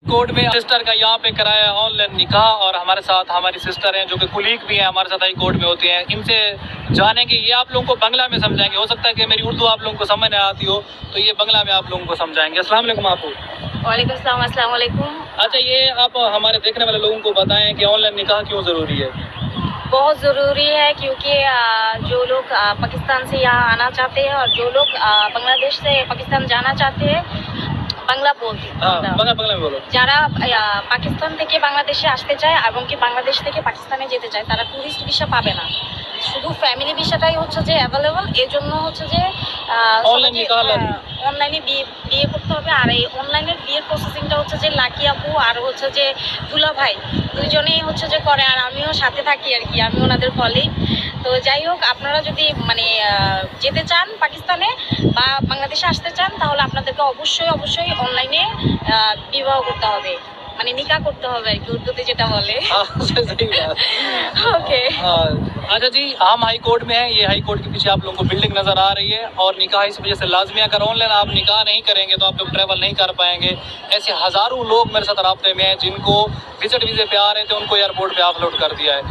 Court में sister का यहाँ पे कराया ऑनलाइन निकाह, और हमारे साथ हमारी सिस्टर हैं जो कि कुलीग भी हैं, हमारे साथ हाई कोर्ट में होती हैं। इनसे जानेंगे, ये आप लोगों को बंगला में समझाएंगे। हो सकता है कि मेरी उर्दू आप लोगों को समझ नहीं आती हो, तो ये बंगला में आप लोगों को समझाएंगे। अस्सलाम वालेकुम आपको। वालेकुम सलाम, अस्सलाम वालेकुम। अच्छा, ये आप हमारे देखने वाले लोगों को बताएं कि ऑनलाइन निकाह क्यों ज़रूरी है। बहुत ज़रूरी है क्योंकि जो लोग पाकिस्तान से यहाँ आना चाहते हैं और जो लोग बांग्लादेश से पाकिस्तान जाना चाहते हैं, বাংলা বলতে বাংলা में बोलो। যারা পাকিস্তান থেকে বাংলাদেশে আসতে চায় এবং কি বাংলাদেশ থেকে পাকিস্তানে যেতে চায়, তারা ট্যুরিস্ট ভিসা পাবে না, শুধু ফ্যামিলি ভিসাটাই হচ্ছে যে অ্যাভেলেবল। এর জন্য হচ্ছে যে অনলাইনে বিয়ে করতে হবে। আর এই অনলাইনের বিয়ের প্রসেসিংটা হচ্ছে যে লাকি আপু আর হচ্ছে যে দুলা ভাই দুজনেই হচ্ছে যে করে, আর আমিও সাথে থাকি আর কি, আমি ওনাদের কলিগ। তো যাই হোক, আপনারা যদি মানে যেতে চান পাকিস্তানে বা বাংলাদেশে আসতে চান, তাহলে আপনাদেরকে অবশ্যই অবশ্যই অনলাইনে বিবাহ করতে হবে, মানে নিকাহ করতে হবে আর কি, উর্দুতে যেটা বলে। ओके। अच्छा जी, हम हाई कोर्ट में हैं। ये हाई कोर्ट के पीछे आप लोगों को बिल्डिंग नज़र आ रही है, और निकाह इस वजह से लाजमी। अगर ऑनलाइन आप निकाह नहीं करेंगे तो आप लोग ट्रैवल नहीं कर पाएंगे। ऐसे हज़ारों लोग मेरे साथ राब्ते में हैं जिनको विजिट वीज़े पे आ रहे थे, उनको एयरपोर्ट पे ऑफलोड कर दिया है।